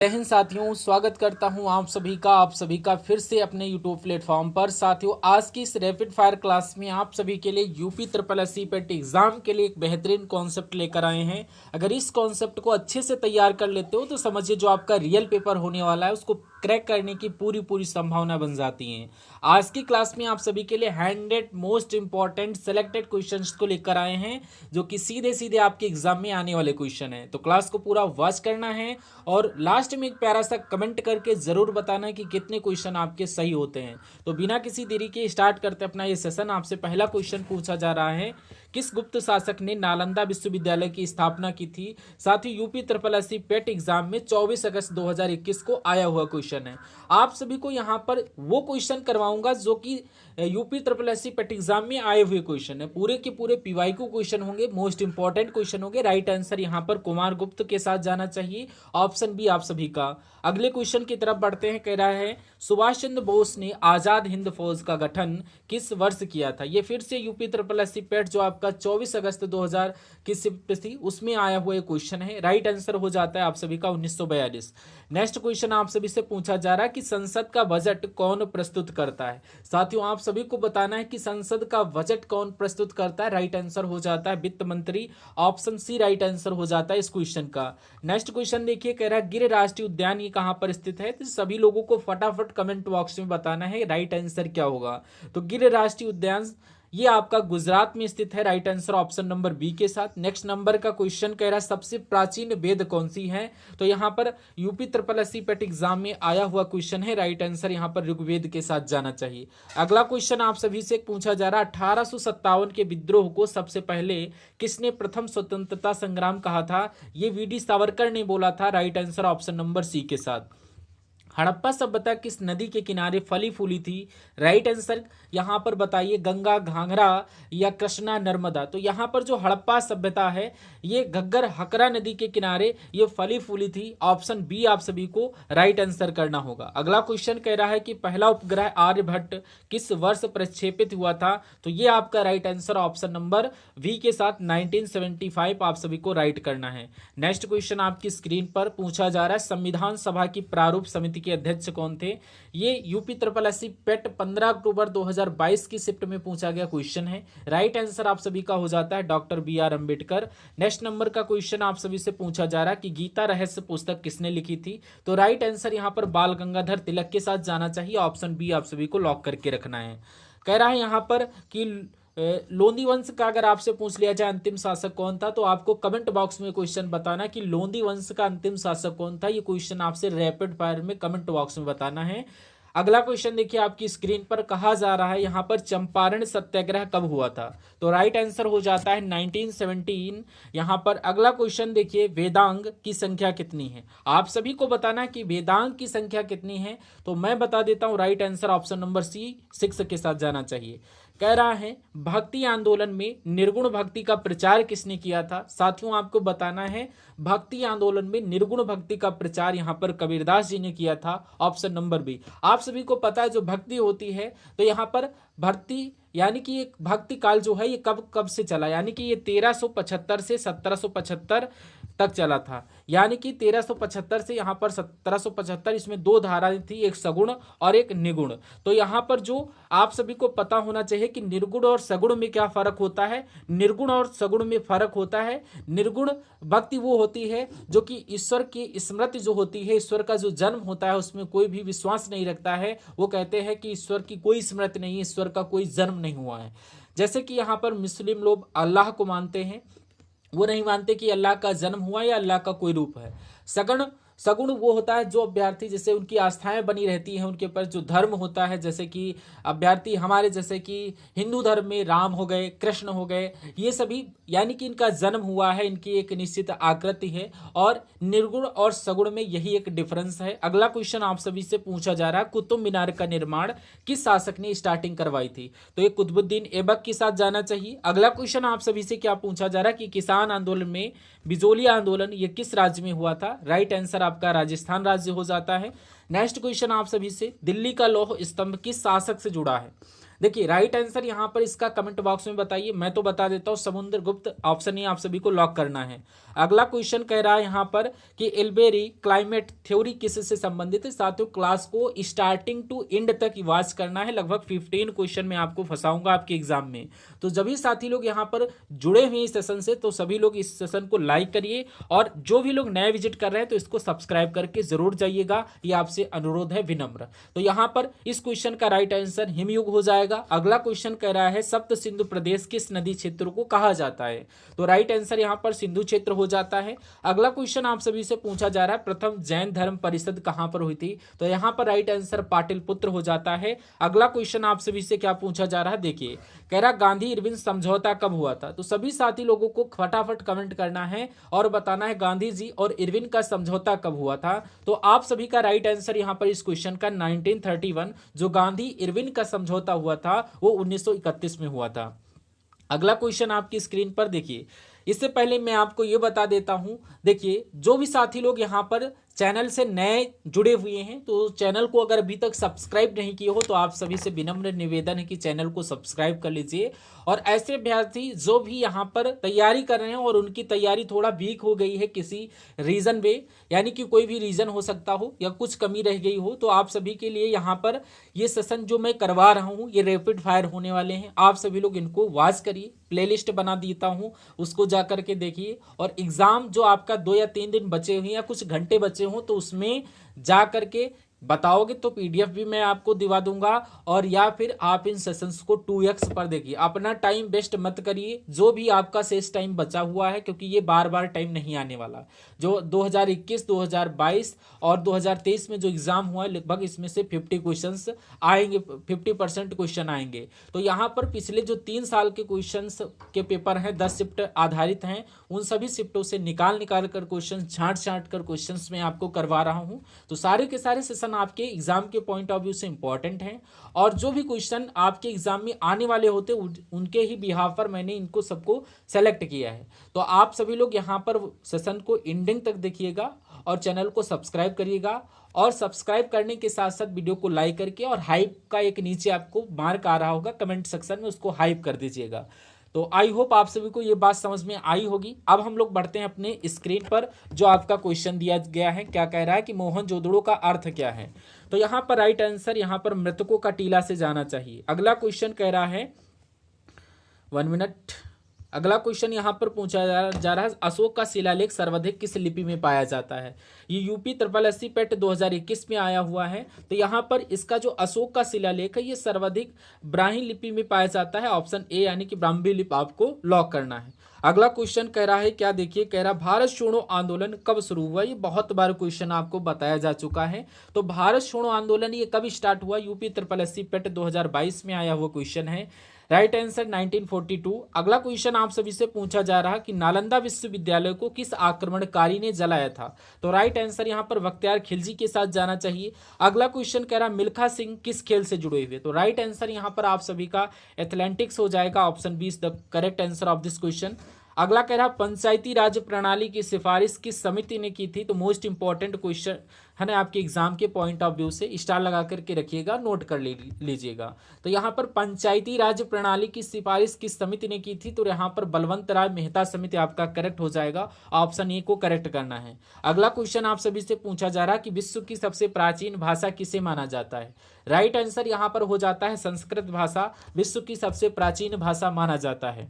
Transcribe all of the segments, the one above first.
जय हिंद साथियों, स्वागत करता हूं आप सभी का फिर से अपने यूट्यूब प्लेटफॉर्म पर। साथियों, आज की इस रैपिड फायर क्लास में आप सभी के लिए UP triple SC PET exam के लिए एक बेहतरीन कॉन्सेप्ट लेकर आए हैं। अगर इस कॉन्सेप्ट को अच्छे से तैयार कर लेते हो तो समझिए जो आपका रियल पेपर होने वाला है उसको क्रैक करने की पूरी संभावना बन जाती है। आज की क्लास में आप सभी के लिए 100 मोस्ट इंपॉर्टेंट सेलेक्टेड क्वेश्चंस को लेकर आए हैं जो कि सीधे सीधे आपके एग्जाम में आने वाले क्वेश्चन है। तो क्लास को पूरा वॉच करना है और लास्ट में एक प्यारा सा कमेंट करके जरूर बताना है कि कितने क्वेश्चन आपके सही होते हैं। तो बिना किसी देरी के स्टार्ट करते अपना ये सेशन। आपसे पहला क्वेश्चन पूछा जा रहा है, किस गुप्त शासक ने नालंदा विश्वविद्यालय की स्थापना की थी? साथ ही UP triple SC PET exam में 24 अगस्त 2021 को आया हुआ क्वेश्चन है। आप सभी को यहाँ पर वो क्वेश्चन करवाऊंगा जो कि UP triple SC PET exam में आए हुए क्वेश्चन है। पूरे के पूरे पीवाईक्यू क्वेश्चन होंगे, मोस्ट इंपॉर्टेंट क्वेश्चन होंगे। राइट आंसर यहाँ पर कुमार गुप्त के साथ जाना चाहिए, ऑप्शन बी आप सभी का। अगले क्वेश्चन की तरफ बढ़ते हैं। कह रहा है, सुभाष चंद्र बोस ने आजाद हिंद फौज का गठन किस वर्ष किया था? ये फिर से यूपी ट्रिपल एससी पेट जो आपका 24 अगस्त 2000 की शिफ्ट थी उसमें आया हुआ क्वेश्चन है। राइट आंसर हो जाता है आप सभी का 1942। नेक्स्ट क्वेश्चन आप सभी से पूछा जा रहा है कि संसद का बजट कौन प्रस्तुत करता है? साथियों, आप सभी को बताना है कि संसद का बजट कौन प्रस्तुत करता है। राइट आंसर हो जाता है वित्त मंत्री, ऑप्शन सी राइट आंसर हो जाता है इस क्वेश्चन का। नेक्स्ट क्वेश्चन देखिए, कह रहा है गिर राष्ट्रीय उद्यान ये कहां पर स्थित है? तो सभी लोगों को फटाफट कमेंट बॉक्स में बताना है राइट आंसर क्या होगा। तो गिर राष्ट्रीय उद्यान ये आपका गुजरात में स्थित है। Right answer option number B के साथ। नेक्स्ट नंबर का क्वेश्चन कह रहा है, सबसे प्राचीन वेद कौन सी है? तो यहाँ पर UP triple SC PET exam में आया हुआ क्वेश्चन है। राइट आंसर यहाँ पर ऋग्वेद के साथ जाना चाहिए। अगला क्वेश्चन आप सभी से पूछा जा रहा है, 1857 के विद्रोह को सबसे पहले किसने प्रथम स्वतंत्रता संग्राम कहा था? ये वीडी सावरकर ने बोला था। Right answer option number C के साथ। हड़प्पा सभ्यता किस नदी के किनारे फली फूली थी? राइट आंसर यहाँ पर बताइए, गंगा, घाघरा या कृष्णा, नर्मदा। तो यहाँ पर जो हड़प्पा सभ्यता है ये घग्गर हकरा नदी के किनारे ये फली फूली थी। ऑप्शन बी आप सभी को राइट आंसर करना होगा। अगला क्वेश्चन कह रहा है कि पहला उपग्रह आर्यभट्ट किस वर्ष प्रक्षेपित हुआ था? तो ये आपका right answer option number B के साथ 1975 आप सभी को राइट करना है। नेक्स्ट क्वेश्चन आपकी स्क्रीन पर पूछा जा रहा है, संविधान सभा की प्रारूप समिति के अध्यक्ष कौन थे? ये यूपी ट्रिपल एससी पेट 15 अक्टूबर 2022 की शिफ्ट में पूछा गया क्वेश्चन है। राइट आंसर आप सभी का हो जाता है doctor B R Ambedkar. Next number का क्वेश्चन आप सभी से पूछा जा रहा है कि गीता रहस्य पुस्तक किसने लिखी थी? तो राइट आंसर यहाँ पर बाल गंगाधर तिलक के साथ जाना चाहिए। ऑप्शन बी आप सभी को लॉक करके रखना है। कह रहा है यहाँ पर कि लोधी वंश का अगर आपसे पूछ लिया जाए अंतिम शासक कौन था, तो आपको कमेंट बॉक्स में क्वेश्चन बताना कि लोधी वंश का अंतिम शासक कौन था। ये क्वेश्चन आपसे रैपिड फायर में कमेंट बॉक्स में बताना है। अगला क्वेश्चन देखिए आपकी स्क्रीन पर, कहा जा रहा है यहाँ पर चंपारण सत्याग्रह कब हुआ था? तो राइट आंसर हो जाता है 1917। यहाँ पर अगला क्वेश्चन देखिए, वेदांग की संख्या कितनी है? आप सभी को बताना कि वेदांग की संख्या कितनी है। तो मैं बता देता हूँ, right answer option number C 6 के साथ जाना चाहिए। कह रहा है, भक्ति आंदोलन में निर्गुण भक्ति का प्रचार किसने किया था? साथियों, आपको बताना है भक्ति आंदोलन में निर्गुण भक्ति का प्रचार यहाँ पर कबीरदास जी ने किया था। Option number B. आप सभी को पता है जो भक्ति होती है तो यहाँ पर भक्ति यानी कि एक भक्ति काल जो है ये कब कब से चला, यानी कि ये 1375 से 1775 तक चला था। यानी कि 1375 से यहाँ पर 1775, इसमें दो धाराएं थी, एक सगुण और एक निगुण। तो यहाँ पर जो आप सभी को पता होना चाहिए कि निर्गुण और सगुण में क्या फर्क होता है। निर्गुण और सगुण में फर्क होता है। निर्गुण भक्ति वो होती है जो कि ईश्वर की स्मृति जो होती है, ईश्वर का जो जन्म होता है उसमें कोई भी विश्वास नहीं रखता है। वो कहते हैं कि ईश्वर की कोई स्मृति नहीं है, ईश्वर का कोई जन्म नहीं हुआ है। जैसे कि यहाँ पर मुस्लिम लोग अल्लाह को मानते हैं, वो नहीं मानते कि अल्लाह का जन्म हुआ या अल्लाह का कोई रूप है। सगुण सगुण वो होता है जो अभ्यर्थी जैसे उनकी आस्थाएं बनी रहती हैं उनके पर, जो धर्म होता है, जैसे कि अभ्यर्थी हमारे जैसे कि हिंदू धर्म में राम हो गए, कृष्ण हो गए, ये सभी यानी कि इनका जन्म हुआ है, इनकी एक निश्चित आकृति है। और निर्गुण और सगुण में यही एक डिफरेंस है। अगला क्वेश्चन आप सभी से पूछा जा रहा है, कुतुब मीनार का निर्माण किस शासक ने स्टार्टिंग करवाई थी? तो ये कुतुबुद्दीन ऐबक के साथ जाना चाहिए। अगला क्वेश्चन आप सभी से क्या पूछा जा रहा है कि किसान आंदोलन में बिजोलिया आंदोलन ये किस राज्य में हुआ था? राइट आंसर आपका राजस्थान राज्य हो जाता है। नेक्स्ट क्वेश्चन आप सभी से, दिल्ली का लौह स्तंभ किस शासक से जुड़ा है? देखिए राइट आंसर यहाँ पर इसका कमेंट बॉक्स में बताइए, मैं तो बता देता हूँ समुद्रगुप्त, ऑप्शन ए आप सभी को लॉक करना है। अगला क्वेश्चन कह रहा है यहाँ पर कि इल्बेरी क्लाइमेट थ्योरी किससे संबंधित है। साथियों क्लास को स्टार्टिंग टू एंड तक वॉच करना है, लगभग 15 क्वेश्चन में आपको फंसाऊंगा आपके एग्जाम में। तो जब भी साथी लोग यहाँ पर जुड़े हुए इस सेशन से, तो सभी लोग इस सेशन को लाइक करिए, और जो भी लोग नए विजिट कर रहे हैं तो इसको सब्सक्राइब करके जरूर जाइएगा, ये आपसे अनुरोध है विनम्र। तो यहाँ पर इस क्वेश्चन का राइट आंसर हिमयुग हो जाएगा। अगला क्वेश्चन कह रहा है सप्त सिंधु प्रदेश किस नदी क्षेत्र को कहा जाता है, तो राइट आंसर यहाँ पर सिंधु क्षेत्र हो जाता है। अगला क्वेश्चन आप सभी से पूछा जा रहा है प्रथम जैन धर्म परिषद कहां पर हुई थी, तो यहाँ पर राइट आंसर पाटलिपुत्र हो जाता है। अगला क्वेश्चन आप सभी से क्या पूछा जा रहा है, देखिए कह रहा गांधी इरविन समझौता कब हुआ था। तो सभी साथी लोगों को फटाफट कमेंट करना है और बताना है गांधी जी और इरविन का समझौता कब हुआ था। तो आप सभी का राइट आंसर यहाँ पर इस क्वेश्चन का 1931, जो गांधी इरविन का समझौता हुआ था वो 1931 में हुआ था। अगला क्वेश्चन आपकी स्क्रीन पर देखिए, इससे पहले मैं आपको ये बता देता हूं, देखिए जो भी साथी लोग यहाँ पर चैनल से नए जुड़े हुए हैं, तो चैनल को अगर अभी तक सब्सक्राइब नहीं किए हो तो आप सभी से विनम्र निवेदन है कि चैनल को सब्सक्राइब कर लीजिए। और ऐसे अभ्यर्थी जो भी यहाँ पर तैयारी कर रहे हैं और उनकी तैयारी थोड़ा वीक हो गई है किसी रीजन में, यानी कि कोई भी रीजन हो सकता हो या कुछ कमी रह गई हो, तो आप सभी के लिए यहाँ पर ये सेशन जो मैं करवा रहा हूँ ये रैपिड फायर होने वाले हैं। आप सभी लोग इनको वॉच करिए, प्लेलिस्ट बना देता हूँ, उसको जा करके देखिए। और एग्जाम जो आपका 2 या 3 दिन बचे हुए या कुछ घंटे बचे हों तो उसमें जा करके बताओगे तो पीडीएफ भी मैं आपको दिवा दूंगा, और या फिर आप इन सेशंस को 2x पर देखिए। अपना टाइम वेस्ट मत करिए, जो भी आपका शेष टाइम बचा हुआ है, क्योंकि ये बार बार टाइम नहीं आने वाला। जो 2021, 2022 और 2023 में जो एग्जाम हुआ है लगभग इसमें से 50 क्वेश्चंस आएंगे, 50% क्वेश्चन आएंगे। तो यहाँ पर पिछले जो 3 साल के क्वेश्चंस के पेपर हैं 10 शिफ्ट आधारित हैं, उन सभी शिफ्टों से निकाल कर क्वेश्चन छांट कर क्वेश्चंस मैं आपको करवा रहा हूँ। तो सारे के सारे सेशन आपके एग्जाम के पॉइंट ऑफ व्यू से इंपॉर्टेंट हैं, और जो भी क्वेश्चन आपके एग्जाम में आने वाले होते उनके ही बिहाफ पर मैंने इनको सबको सेलेक्ट किया है। तो आप सभी लोग यहाँ पर सेशन को एंडिंग तक देखिएगा और चैनल को सब्सक्राइब करिएगा, और सब्सक्राइब करने के साथ साथ वीडियो को लाइक करके, और हाइप का एक नीचे आपको मार्क आ रहा होगा कमेंट सेक्शन में, उसको हाइप कर दीजिएगा। तो आई होप आप सभी को ये बात समझ में आई होगी। अब हम लोग बढ़ते हैं अपने स्क्रीन पर, जो आपका क्वेश्चन दिया गया है क्या कह रहा है कि मोहनजोदड़ो का अर्थ क्या है। तो यहाँ पर राइट आंसर यहाँ पर मृतकों का टीला से जाना चाहिए। अगला क्वेश्चन कह रहा है 1 मिनट, अगला क्वेश्चन यहाँ पर पूछा जा रहा है अशोक का शिलालेख सर्वाधिक किस लिपि में पाया जाता है। ये यूपी SSSC पेट 2021 में आया हुआ है। तो यहाँ पर इसका जो अशोक का शिलालेख है ये सर्वाधिक ब्राह्मी लिपि में पाया जाता है, ऑप्शन ए यानी कि ब्राह्मी लिपि आपको लॉक करना है। अगला क्वेश्चन कह रहा है क्या, देखिए कह रहा भारत छोड़ो आंदोलन कब शुरू हुआ। ये बहुत बार क्वेश्चन आपको बताया जा चुका है। तो भारत छोड़ो आंदोलन ये कब स्टार्ट हुआ, यूपी SSSC पेट 2022 में आया हुआ क्वेश्चन है। Right answer 1942। अगला क्वेश्चन आप सभी से पूछा जा रहा कि नालंदा विश्वविद्यालय को किस आक्रमणकारी ने जलाया था। तो राइट आंसर यहाँ पर बख्तियार खिलजी के साथ जाना चाहिए। अगला क्वेश्चन कह रहा मिल्खा सिंह किस खेल से जुड़े हुए। तो राइट आंसर यहाँ पर आप सभी का एथलेटिक्स हो जाएगा, option B is the correct answer of this question. अगला कह रहा पंचायती राज प्रणाली की सिफारिश किस समिति ने की थी। तो मोस्ट इंपॉर्टेंट क्वेश्चन है ना, आपके एग्जाम के पॉइंट ऑफ व्यू से स्टार लगा करके रखिएगा, नोट कर लीजिएगा। तो यहाँ पर पंचायती राज प्रणाली की सिफारिश किस समिति ने की थी। तो यहाँ पर बलवंत राय मेहता समिति आपका करेक्ट हो जाएगा, ऑप्शन ए को करेक्ट करना है। अगला क्वेश्चन आप सभी से पूछा जा रहा है कि विश्व की सबसे प्राचीन भाषा किसे माना जाता है। राइट आंसर यहाँ पर हो जाता है संस्कृत भाषा विश्व की सबसे प्राचीन भाषा माना जाता है।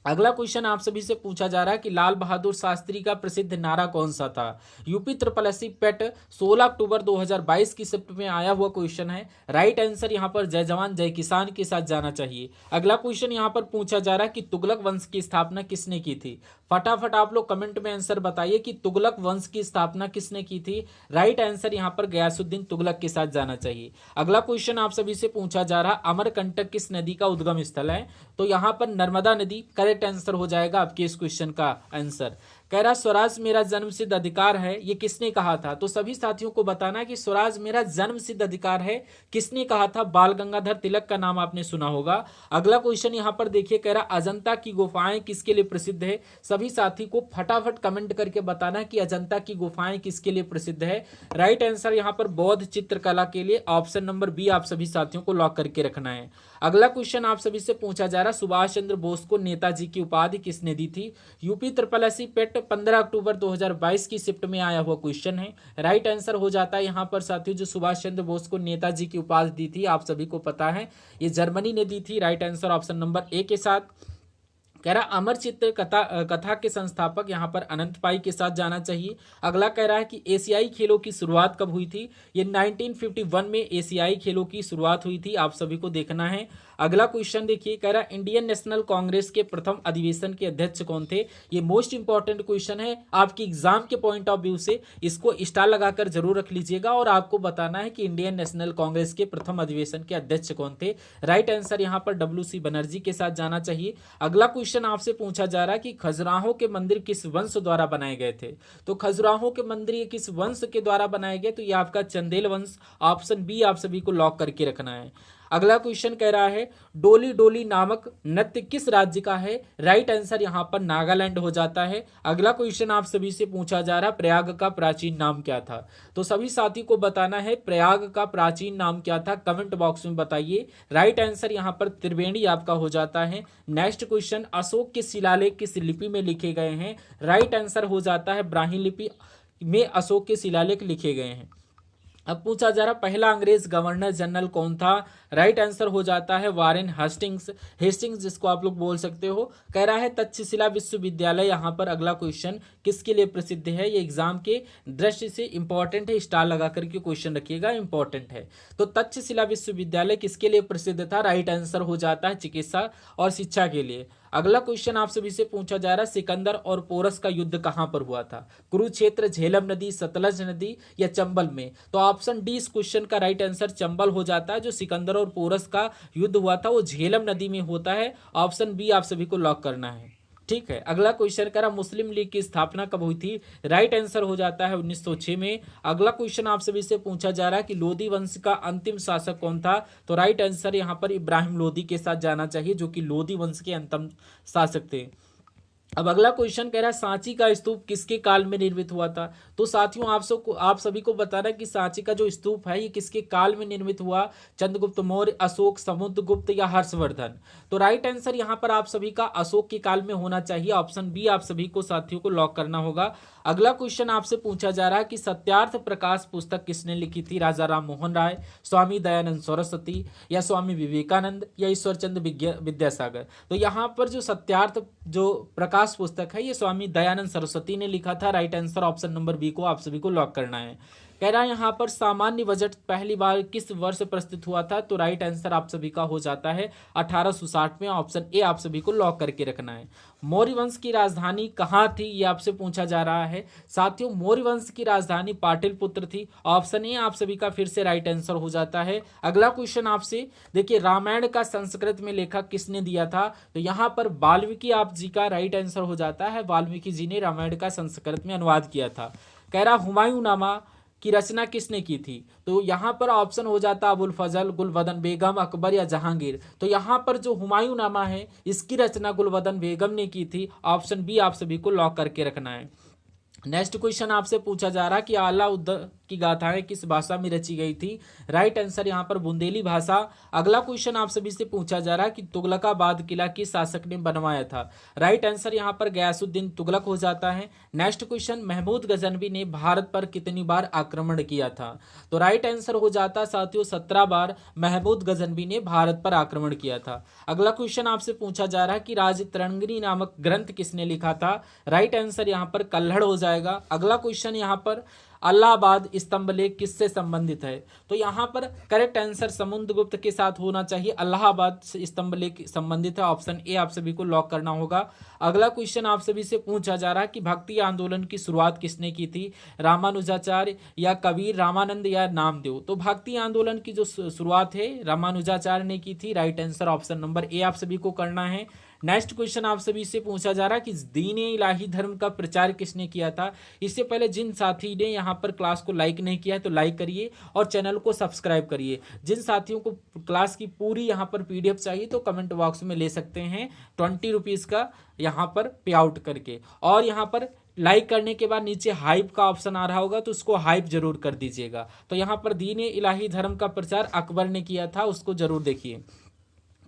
अगला क्वेश्चन आप सभी से पूछा जा रहा है कि लाल बहादुर शास्त्री का प्रसिद्ध नारा कौन सा था। यूपी SSSC पेट 16 अक्टूबर 2022 की शिफ्ट में आया हुआ क्वेश्चन है। राइट आंसर यहाँ पर जय जवान जय किसान के साथ जाना चाहिए। अगला क्वेश्चन यहाँ पर पूछा जा रहा है कि तुगलक वंश की स्थापना किसने की थी। फटाफट आप लोग कमेंट में आंसर बताइए कि तुगलक वंश की स्थापना किसने की थी। राइट आंसर यहाँ पर गयासुद्दीन तुगलक के साथ जाना चाहिए। अगला क्वेश्चन आप सभी से पूछा जा रहा अमरकंटक किस नदी का उद्गम स्थल है। तो यहाँ पर नर्मदा नदी करेक्ट आंसर हो जाएगा आपके इस क्वेश्चन का आंसर। कह रहा स्वराज मेरा जन्मसिद्ध अधिकार है, ये किसने कहा था? तो सभी साथियों को बताना है कि स्वराज मेरा जन्मसिद्ध अधिकार है किसने कहा था? बाल गंगाधर तिलक का नाम आपने सुना होगा। अगला क्वेश्चन यहाँ पर देखिए, कह रहा अजंता की गुफाएं किसके लिए प्रसिद्ध है? सभी साथी को फटाफट कमेंट करके बताना है कि अजंता की गुफाएं किसके लिए प्रसिद्ध है। राइट आंसर यहाँ पर बौद्ध चित्रकला के लिए, ऑप्शन नंबर बी आप सभी साथियों को लॉक करके रखना है। अगला क्वेश्चन आप सभी से पूछा जा रहा, सुभाष चंद्र बोस को नेताजी की उपाधि किसने दी थी? यूपी ट्रिपल एससी पेट 15 अक्टूबर 2022 की शिफ्ट में आया हुआ क्वेश्चन है। राइट आंसर हो जाता है यहाँ पर साथियों, जो सुभाष चंद्र बोस को नेताजी की उपाधि दी थी आप सभी को पता है, ये जर्मनी ने दी थी। Right answer option number A के साथ। कह रहा अमर चित्र कथा के संस्थापक यहाँ पर अनंत पाई के साथ जाना चाहिए। अगला कह रहा है कि एशियाई खेलों की शुरुआत कब हुई थी? ये 1951 में एशियाई खेलों की शुरुआत हुई थी, आप सभी को देखना है। अगला क्वेश्चन देखिए, कह रहा इंडियन नेशनल कांग्रेस के प्रथम अधिवेशन के अध्यक्ष कौन थे? ये मोस्ट इंपॉर्टेंट क्वेश्चन है आपकी एग्जाम के पॉइंट ऑफ व्यू से, इसको स्टार लगाकर जरूर रख लीजिएगा और आपको बताना है कि इंडियन नेशनल कांग्रेस के प्रथम अधिवेशन के अध्यक्ष कौन थे। राइट आंसर यहाँ पर WC बनर्जी के साथ जाना चाहिए। अगला क्वेश्चन आपसे पूछा जा रहा है कि खजुराहो के मंदिर किस वंश द्वारा बनाए गए थे? तो खजुराहो के मंदिर ये किस वंश के द्वारा बनाए गए? तो ये आपका चंदेल वंश, ऑप्शन बी आप सभी को लॉक करके रखना है। अगला क्वेश्चन कह रहा है डोली डोली नामक नृत्य किस राज्य का है? राइट आंसर यहाँ पर नागालैंड हो जाता है। अगला क्वेश्चन आप सभी से पूछा जा रहा, प्रयाग का प्राचीन नाम क्या था? तो सभी साथी को बताना है प्रयाग का प्राचीन नाम क्या था, कमेंट बॉक्स में बताइए। राइट आंसर यहाँ पर त्रिवेणी आपका हो जाता है। नेक्स्ट क्वेश्चन, अशोक के शिलालेख किस लिपि में लिखे गए हैं? राइट आंसर हो जाता है ब्राह्मी लिपि में अशोक के शिलालेख लिखे गए हैं। अब पूछा जा रहा पहला अंग्रेज गवर्नर जनरल कौन था? राइट आंसर हो जाता है वारेन हेस्टिंग्स जिसको आप लोग बोल सकते हो। कह रहा है तक्षशिला विश्वविद्यालय यहाँ पर अगला क्वेश्चन किसके लिए प्रसिद्ध है? ये एग्जाम के दृष्टि से इंपॉर्टेंट है, स्टार लगा करके क्वेश्चन रखिएगा, इंपॉर्टेंट है। तो तक्षशिला विश्वविद्यालय किसके लिए प्रसिद्ध था? राइट आंसर हो जाता है चिकित्सा और शिक्षा के लिए। अगला क्वेश्चन आप सभी से पूछा जा रहा है सिकंदर और पोरस का युद्ध कहां पर हुआ था? कुरुक्षेत्र, झेलम नदी, सतलज नदी या चंबल में? तो ऑप्शन डी इस क्वेश्चन का राइट आंसर चंबल हो जाता है। जो सिकंदर और पोरस का युद्ध हुआ था वो झेलम नदी में होता है, ऑप्शन बी आप सभी को लॉक करना है। ठीक है, अगला क्वेश्चन करा मुस्लिम लीग की स्थापना कब हुई थी? राइट आंसर हो जाता है 1906 में। अगला क्वेश्चन आप सभी से पूछा जा रहा है कि लोधी वंश का अंतिम शासक कौन था? तो राइट आंसर यहां पर इब्राहिम लोधी के साथ जाना चाहिए, जो कि लोधी वंश के अंतिम शासक थे। अब अगला क्वेश्चन कह रहा है सांची का स्तूप किसके काल में निर्मित हुआ था? तो साथियों आप सभी को बताना है कि सांची का जो स्तूप है ये किसके काल में निर्मित हुआ? चंद्रगुप्त मौर्य, अशोक, समुद्रगुप्त या हर्षवर्धन? तो राइट आंसर यहाँ पर आप सभी का अशोक के काल में होना चाहिए, ऑप्शन बी आप सभी को साथियों को लॉक करना होगा। अगला क्वेश्चन आपसे पूछा जा रहा है कि सत्यार्थ प्रकाश पुस्तक किसने लिखी थी? राजा राम मोहन राय, स्वामी दयानंद सरस्वती या स्वामी विवेकानंद या ईश्वरचंद्र विद्यासागर? तो यहाँ पर जो सत्यार्थ जो प्रकाश पुस्तक है ये स्वामी दयानंद सरस्वती ने लिखा था। Right answer option number B को आप सभी को लॉक करना है। कह रहा है यहाँ पर सामान्य बजट पहली बार किस वर्ष प्रस्तुत हुआ था? तो राइट आंसर आप सभी का हो जाता है 1860 में, ऑप्शन ए आप सभी को लॉक करके रखना है। मौर्य वंश की राजधानी कहाँ थी ये आपसे पूछा जा रहा है। साथियों मौर्य वंश की राजधानी पाटलिपुत्र थी, ऑप्शन ए आप सभी का फिर से राइट आंसर हो जाता है। अगला क्वेश्चन आपसे देखिए, रामायण का संस्कृत में लेखक किसने दिया था? तो यहाँ पर वाल्मीकि आप जी का राइट आंसर हो जाता है, वाल्मीकि जी ने रामायण का संस्कृत में अनुवाद किया था। कह रहा हुमायूं नामा की रचना किसने की थी? तो यहाँ पर ऑप्शन हो जाता अबुल फजल, गुलबदन बेगम, अकबर या जहांगीर? तो यहाँ पर जो हुमायूं नामा है इसकी रचना गुलबदन बेगम ने की थी, ऑप्शन बी आप सभी को लॉक करके रखना है। नेक्स्ट क्वेश्चन आपसे पूछा जा रहा है कि आला उद्दर की गाथाएं किस भाषा में रची गई थी? राइट आंसर यहाँ पर बुंदेली भाषा। अगला क्वेश्चन आप सभी से पूछा जा रहा है कि तुगलकाबाद किला किस शासक ने बनवाया था? राइट आंसर यहाँ पर गयासुद्दीन तुगलक हो जाता है। नेक्स्ट क्वेश्चन, महमूद गजनवी ने भारत पर कितनी बार आक्रमण किया था? तो राइट आंसर हो जाता साथियों 17 बार महमूद गजनवी ने भारत पर आक्रमण किया था। अगला क्वेश्चन आपसे पूछा जा रहा है कि राजतरंगिणी नामक ग्रंथ किसने लिखा था? राइट आंसर यहाँ पर कल्हड़ हो जाएगा। अगला क्वेश्चन यहाँ पर अलाहाबाद स्तंभ लेख किससे संबंधित है? तो यहाँ पर करेक्ट आंसर समुद्रगुप्त के साथ होना चाहिए, इलाहाबाद स्तंभ लेख संबंधित है, ऑप्शन ए आप सभी को लॉक करना होगा। अगला क्वेश्चन आप सभी से पूछा जा रहा है कि भक्ति आंदोलन की शुरुआत किसने की थी? रामानुजाचार्य या कबीर, रामानंद या नामदेव? तो भक्ति आंदोलन की जो शुरुआत है रामानुजाचार्य ने की थी। Right answer option number A आप सभी को करना है। नेक्स्ट क्वेश्चन आप सभी से पूछा जा रहा है कि दीन इलाही धर्म का प्रचार किसने किया था। इससे पहले जिन साथी ने यहाँ पर क्लास को लाइक नहीं किया है तो लाइक करिए और चैनल को सब्सक्राइब करिए। जिन साथियों को क्लास की पूरी यहाँ पर पीडीएफ चाहिए तो कमेंट बॉक्स में ले सकते हैं 20 रुपीज़ का यहाँ पर पे आउट करके। और यहाँ पर लाइक करने के बाद नीचे हाइप का ऑप्शन आ रहा होगा तो उसको हाइप जरूर कर दीजिएगा। तो यहाँ पर दीन इलाही धर्म का प्रचार अकबर ने किया था, उसको जरूर देखिए।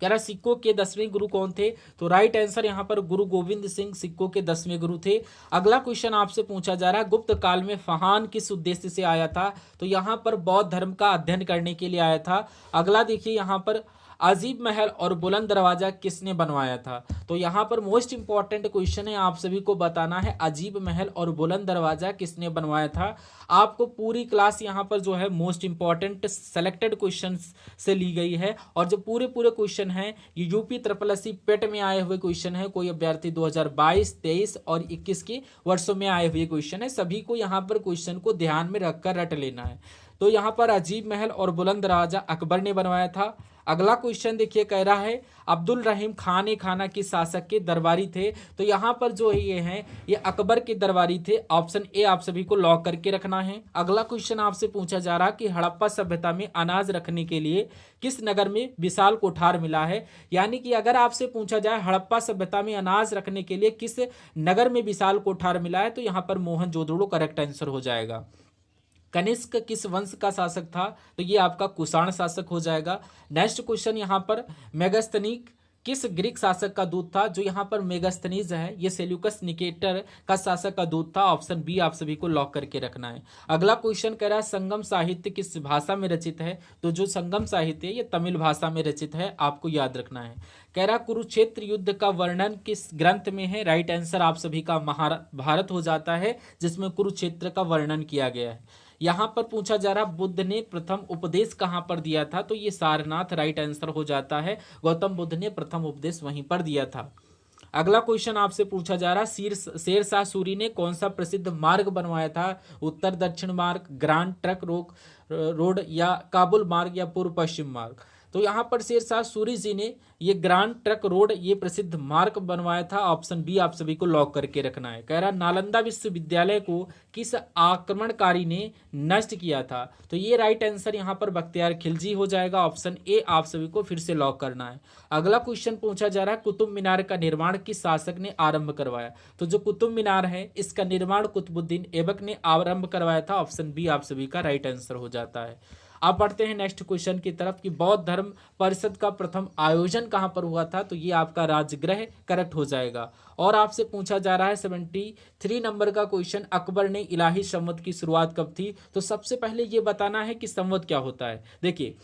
कह रहा सिखों के 10वें गुरु कौन थे, तो राइट आंसर यहाँ पर गुरु गोविंद सिंह सिखों के 10वें गुरु थे। अगला क्वेश्चन आपसे पूछा जा रहा है गुप्त काल में फहान किस उद्देश्य से आया था, तो यहाँ पर बौद्ध धर्म का अध्ययन करने के लिए आया था। अगला देखिए यहाँ पर अजीब महल और बुलंद दरवाजा किसने बनवाया था, तो यहाँ पर मोस्ट इंपॉर्टेंट क्वेश्चन है, आप सभी को बताना है अजीब महल और बुलंद दरवाजा किसने बनवाया था। आपको पूरी क्लास यहाँ पर जो है मोस्ट इंपॉर्टेंट सेलेक्टेड क्वेश्चन से ली गई है और जो पूरे क्वेश्चन हैं ये यूपी SSSC पेट में आए हुए क्वेश्चन है। कोई अभ्यर्थी 2022, 23 और 21 के वर्षों में आए हुए क्वेश्चन है, सभी को यहाँ पर क्वेश्चन को ध्यान में रखकर रट लेना है। तो यहाँ पर अजीब महल और बुलंद दरवाजा अकबर ने बनवाया था। अगला क्वेश्चन देखिए कह रहा है अब्दुल रहीम खान खाना के शासक के दरबारी थे, तो यहाँ पर जो है ये हैं ये अकबर के दरबारी थे। ऑप्शन ए आप सभी को लॉक करके रखना है। अगला क्वेश्चन आपसे पूछा जा रहा है कि हड़प्पा सभ्यता में अनाज रखने के लिए किस नगर में विशाल कोठार मिला है, यानी कि अगर आपसे पूछा जाए हड़प्पा सभ्यता में अनाज रखने के लिए किस नगर में विशाल कोठार मिला है, तो यहाँ पर मोहनजोदड़ो करेक्ट आंसर हो जाएगा। कनिष्क किस वंश का शासक था, तो ये आपका कुषाण शासक हो जाएगा। नेक्स्ट क्वेश्चन यहाँ पर मेगास्थनीज किस ग्रीक शासक का दूत था, जो यहाँ पर मेगास्थनीज है ये सेल्यूकस निकेटर का शासक का दूत था। ऑप्शन बी आप सभी को लॉक करके रखना है। अगला क्वेश्चन कह रहा है संगम साहित्य किस भाषा में रचित है, तो जो संगम साहित्य है ये तमिल भाषा में रचित है, आपको याद रखना है। कह रहा कुरुक्षेत्र युद्ध का वर्णन किस ग्रंथ में है, राइट आंसर आप सभी का महाभारत हो जाता है, जिसमें कुरुक्षेत्र का वर्णन किया गया है। यहाँ पर पूछा जा रहा बुद्ध ने प्रथम उपदेश कहाँ पर दिया था, तो ये सारनाथ राइट आंसर हो जाता है। गौतम बुद्ध ने प्रथम उपदेश वहीं पर दिया था। अगला क्वेश्चन आपसे पूछा जा रहा शेरशाह सूरी ने कौन सा प्रसिद्ध मार्ग बनवाया था, उत्तर दक्षिण मार्ग, ग्रांड ट्रंक रोड या काबुल मार्ग या पूर्व पश्चिम मार्ग। तो यहाँ पर शेरशाह सूरी जी ने ये ग्रांड ट्रंक रोड ये प्रसिद्ध मार्ग बनवाया था। ऑप्शन बी आप सभी को लॉक करके रखना है। कह रहा नालंदा विश्वविद्यालय को किस आक्रमणकारी ने नष्ट किया था, तो ये राइट आंसर यहाँ पर बख्तियार खिलजी हो जाएगा। ऑप्शन ए आप सभी को फिर से लॉक करना है। अगला क्वेश्चन पूछा जा रहा है कुतुब मीनार का निर्माण किस शासक ने आरंभ करवाया, तो जो कुतुब मीनार है इसका निर्माण कुतुबुद्दीन ऐबक ने आरंभ करवाया था। ऑप्शन बी आप सभी का राइट आंसर हो जाता है। अब बढ़ते हैं नेक्स्ट क्वेश्चन की तरफ कि बौद्ध धर्म परिषद का प्रथम आयोजन कहां पर हुआ था, तो ये आपका राजगृह करेक्ट हो जाएगा। और आपसे पूछा जा रहा है 73 नंबर का क्वेश्चन अकबर ने इलाही संवत की शुरुआत कब थी, तो सबसे पहले ये बताना है कि संवत क्या होता है। देखिए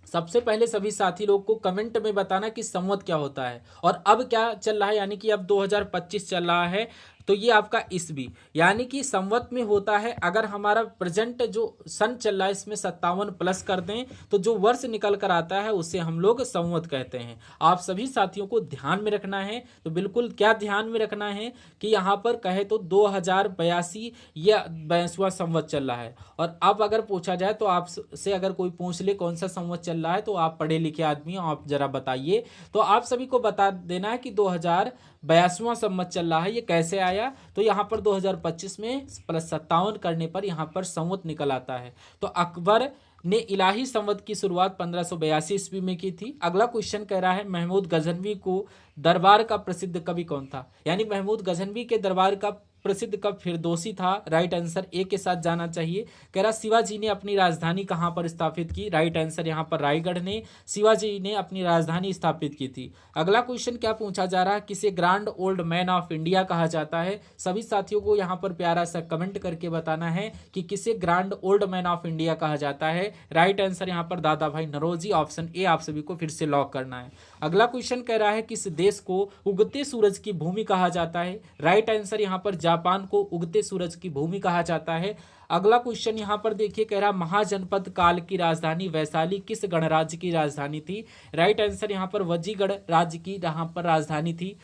सबसे पहले सभी साथी लोग को कमेंट में बताना कि संवत क्या होता है और अब क्या चल रहा है, यानी कि अब 2025 चल रहा है, तो ये आपका ईस्वी, यानी कि संवत में होता है अगर हमारा प्रेजेंट जो सन चल रहा है इसमें 57 प्लस कर दें तो जो वर्ष निकल कर आता है उसे हम लोग संवत कहते हैं। आप सभी साथियों को ध्यान में रखना है, तो बिल्कुल क्या ध्यान में रखना है कि यहाँ पर कहे तो 2082 या 82वां संवत चल रहा है। और अब अगर पूछा जाए तो आपसे अगर कोई पूछ ले कौन सा संवत चल रहा है, तो आप पढ़े लिखे आदमी हो, आप जरा बताइए। तो आप सभी को बता देना है कि 2082वां संवत चल रहा है। ये कैसे आया, तो यहाँ पर 2025 में +57 करने पर यहाँ पर संवत निकल आता है। तो अकबर ने इलाही संवत की शुरुआत 1582 ईस्वी में की थी। अगला क्वेश्चन कह रहा है महमूद गजनवी को दरबार का प्रसिद्ध कवि कौन था, यानी महमूद गजनवी के दरबार का प्रसिद्ध कवि फिरदौसी था। राइट आंसर ए के साथ जाना चाहिए। कह रहा शिवाजी ने अपनी राजधानी कहां पर स्थापित की, राइट आंसर यहां पर रायगढ़ ने शिवाजी ने अपनी राजधानी स्थापित की थी। अगला क्वेश्चन क्या पूछा जा रहा है, किसे grand old man of India कहा जाता है। सभी साथियों को यहां पर प्यारा सा कमेंट करके बताना है कि किसे grand old man of India कहा जाता है। राइट आंसर यहां पर दादा भाई नौरोजी, ऑप्शन ए आप सभी को फिर से लॉक करना है। अगला क्वेश्चन कह रहा है किस देश को उगते सूरज की भूमि कहा जाता है। राइट आंसर यहां पर जापान को उगते सूरज की भूमि कहा जाता है। अगला क्वेश्चन यहां पर देखिए कह रहा महाजनपद काल की राजधानी वैशाली किस गणराज्य की राजधानी थी। राइट आंसर यहां पर वजीगढ़ राज्य की यहां पर राजधानी थी।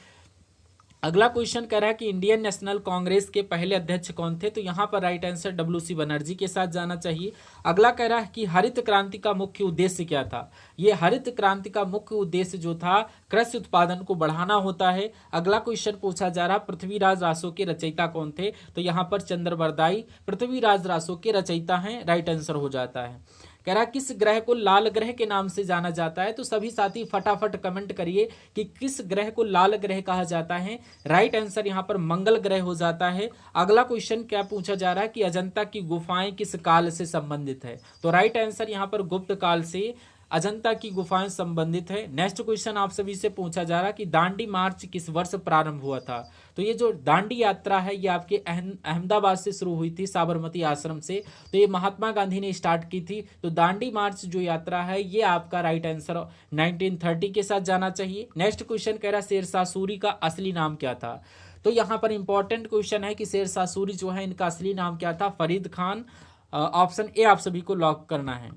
अगला क्वेश्चन कह रहा है कि इंडियन नेशनल कांग्रेस के पहले अध्यक्ष कौन थे, तो यहाँ पर राइट आंसर डब्ल्यू.सी. बनर्जी के साथ जाना चाहिए। अगला कह रहा है कि हरित क्रांति का मुख्य उद्देश्य क्या था, ये हरित क्रांति का मुख्य उद्देश्य जो था कृषि उत्पादन को बढ़ाना होता है। अगला क्वेश्चन पूछा जा रहा पृथ्वीराज रासो के रचयिता कौन थे, तो यहाँ पर चंद्रबरदाई पृथ्वीराज रासो के रचयिता हैं, राइट आंसर हो जाता है। कह रहा किस ग्रह को लाल ग्रह के नाम से जाना जाता है, तो सभी साथी फटाफट कमेंट करिए कि किस ग्रह को लाल ग्रह कहा जाता है। राइट आंसर यहाँ पर मंगल ग्रह हो जाता है। अगला क्वेश्चन क्या पूछा जा रहा है कि अजंता की गुफाएं किस काल से संबंधित है, तो राइट आंसर यहाँ पर गुप्त काल से अजंता की गुफाएं संबंधित है। नेक्स्ट क्वेश्चन आप सभी से पूछा जा रहा है कि दांडी मार्च किस वर्ष प्रारंभ हुआ था, तो ये जो दांडी यात्रा है ये आपके अहमदाबाद से शुरू हुई थी, साबरमती आश्रम से, तो ये महात्मा गांधी ने स्टार्ट की थी। तो दांडी मार्च जो यात्रा है ये आपका राइट आंसर 1930 के साथ जाना चाहिए। नेक्स्ट क्वेश्चन कह रहा है शेरशाह सूरी का असली नाम क्या था, तो यहाँ पर इंपॉर्टेंट क्वेश्चन है कि शेरशाह सूरी जो है इनका असली नाम क्या था, फरीद खान। ऑप्शन ए आप सभी को लॉक करना है।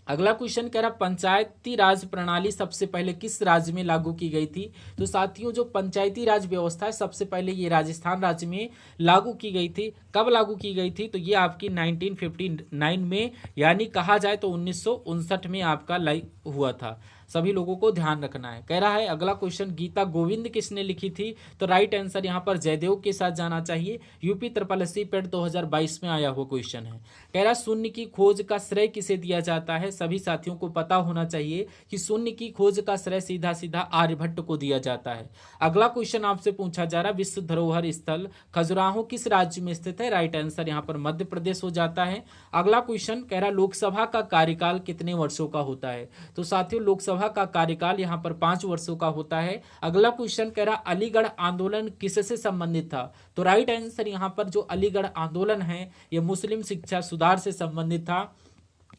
अगला क्वेश्चन कह रहा पंचायती राज प्रणाली सबसे पहले किस राज्य में लागू की गई थी, तो साथियों जो पंचायती राज व्यवस्था है सबसे पहले ये राजस्थान राज्य में लागू की गई थी। कब लागू की गई थी, तो ये आपकी 1959 में, यानी कहा जाए तो 1959 में आपका हुआ था। सभी लोगों को ध्यान रखना है। कह रहा है अगला क्वेश्चन गीता गोविंद किसने लिखी थी, तो राइट आंसर यहाँ पर जयदेव के साथ जाना चाहिए। यूपी SSC पेट 2022 में आया हुआ क्वेश्चन है। कह रहा शून्य की खोज का श्रेय किसे दिया जाता है, सभी साथियों को पता होना चाहिए कि शून्य की खोज का श्रेय सीधा सीधा आर्यभट्ट को दिया जाता है। अगला क्वेश्चन आपसे पूछा जा रहा है विश्व धरोहर स्थल खजुराहो किस राज्य में स्थित है, राइट आंसर यहाँ पर मध्य प्रदेश हो जाता है। अगला क्वेश्चन कह रहा लोकसभा का कार्यकाल कितने वर्षों का होता है, तो साथियों लोकसभा का कार्यकाल यहाँ पर 5 वर्षों का होता है। अगला क्वेश्चन कह रहा अलीगढ़ आंदोलन किससे संबंधित था, तो राइट आंसर यहाँ पर जो अलीगढ़ आंदोलन है ये मुस्लिम शिक्षा सुधार से संबंधित था।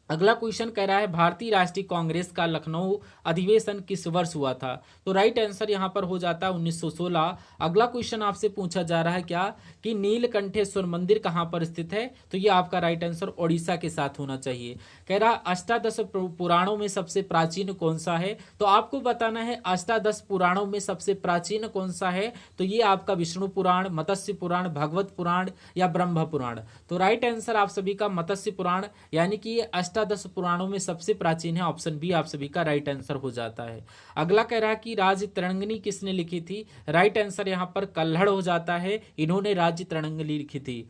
अगला क्वेश्चन कह रहा है भारतीय राष्ट्रीय कांग्रेस का लखनऊ अधिवेशन किस वर्ष हुआ था, तो राइट आंसर यहां पर हो जाता है 1916। अगला क्वेश्चन आपसे पूछा जा रहा है क्या कि नीलकंठेश्वर मंदिर कहां पर स्थित है, तो ये आपका राइट आंसर ओडिशा के साथ होना चाहिए। कह रहा अष्टादश पुराणों में सबसे प्राचीन कौन सा है, तो आपको बताना है अष्टादश पुराणों में सबसे प्राचीन कौन सा है, तो ये आपका विष्णु पुराण, मत्स्य पुराण, भागवत पुराण या ब्रह्म पुराण, तो राइट आंसर आप सभी का मत्स्य पुराण, यानी कि ये अष्टादश पुराणों में सबसे प्राचीन है। ऑप्शन बी आप सभी का राइट आंसर हो जाता है। अगला कह रहा है कि राज्य तरंगिणी किसने लिखी थी, राइट आंसर यहाँ पर कल्हड़ हो जाता है, इन्होंने राज्य तरंगिणी लिखी थी।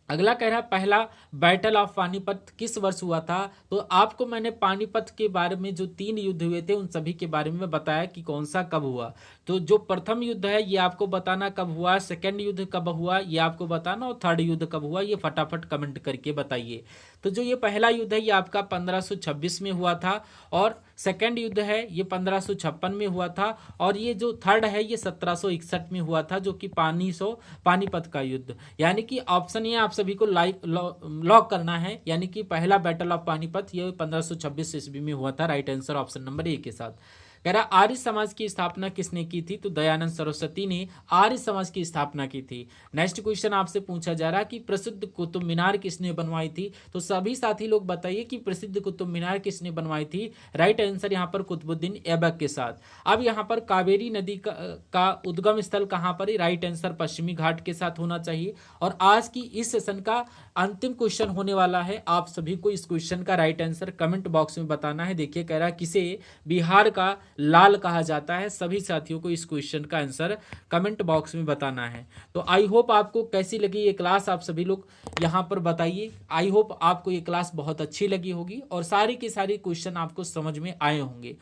अगला कह रहा है पहला बैटल ऑफ पानीपत किस वर्ष हुआ था, तो आपको मैंने पानीपत के बारे में जो 3 युद्ध हुए थे उन सभी के बारे में बताया कि कौन सा कब हुआ। तो जो प्रथम युद्ध है ये आपको बताना कब हुआ, सेकंड युद्ध कब हुआ ये आपको बताना, और थर्ड युद्ध कब हुआ ये फटाफट कमेंट करके बताइए। तो जो ये पहला युद्ध है ये आपका 1526 में हुआ था, और सेकंड युद्ध है ये 1556 में हुआ था, और ये जो थर्ड है ये 1761 में हुआ था, जो कि पानीपत का युद्ध। यानी कि ऑप्शन ये आप सभी को लॉक करना है, यानी कि पहला बैटल ऑफ पानीपत ये 1526 ईस्वी में हुआ था, right answer option number A के साथ। कह रहा आर्य समाज की स्थापना किसने की थी, तो दयानंद सरस्वती ने आर्य समाज की स्थापना की थी। नेक्स्ट क्वेश्चन आपसे पूछा जा रहा है कि प्रसिद्ध कुतुब मीनार किसने बनवाई थी, तो सभी साथी लोग बताइए कि प्रसिद्ध कुतुब मीनार किसने बनवाई थी, राइट आंसर यहाँ पर कुतुबुद्दीन ऐबक के साथ। अब यहाँ पर कावेरी नदी का उद्गम स्थल कहाँ पर है, राइट आंसर पश्चिमी घाट के साथ होना चाहिए। और आज की इस सेशन का अंतिम क्वेश्चन होने वाला है, आप सभी को इस क्वेश्चन का राइट आंसर कमेंट बॉक्स में बताना है। देखिए कह रहा है किसे बिहार का लाल कहा जाता है, सभी साथियों को इस क्वेश्चन का आंसर कमेंट बॉक्स में बताना है। तो आई होप आपको कैसी लगी ये क्लास आप सभी लोग यहाँ पर बताइए। आई होप आपको ये क्लास बहुत अच्छी लगी होगी और सारी के सारी क्वेश्चन आपको समझ में आए होंगे।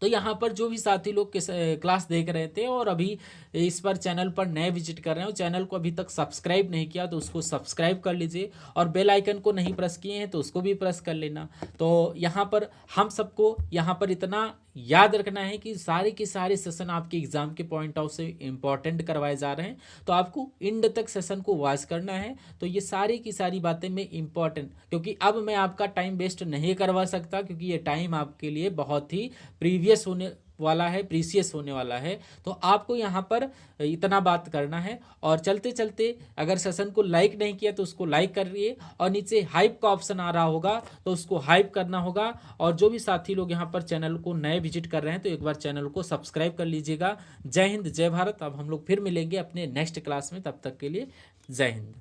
तो यहाँ पर जो भी साथी लोग क्लास देख रहे थे और अभी इस पर चैनल पर नए विजिट कर रहे हो, चैनल को अभी तक सब्सक्राइब नहीं किया तो उसको सब्सक्राइब कर लीजिए, और बेल आइकन को नहीं प्रेस किए हैं तो उसको भी प्रेस कर लेना। तो यहाँ पर हम सबको यहाँ पर इतना याद रखना है कि सारे के सारे सेशन आपके एग्जाम के पॉइंट ऑफ से इंपॉर्टेंट करवाए जा रहे हैं, तो आपको एंड तक सेशन को वॉच करना है। तो ये सारी की सारी बातें मैं इंपॉर्टेंट, क्योंकि अब मैं आपका टाइम वेस्ट नहीं करवा सकता, क्योंकि ये टाइम आपके लिए बहुत ही प्रीवियस होने वाला है, प्रीसियस होने वाला है। तो आपको यहाँ पर इतना बात करना है। और चलते चलते अगर सेशन को लाइक नहीं किया तो उसको लाइक करिए, और नीचे हाइप का ऑप्शन आ रहा होगा तो उसको हाइप करना होगा। और जो भी साथी लोग यहाँ पर चैनल को नए विजिट कर रहे हैं तो एक बार चैनल को सब्सक्राइब कर लीजिएगा। जय हिंद, जय भारत। अब हम लोग फिर मिलेंगे अपने नेक्स्ट क्लास में, तब तक के लिए जय हिंद।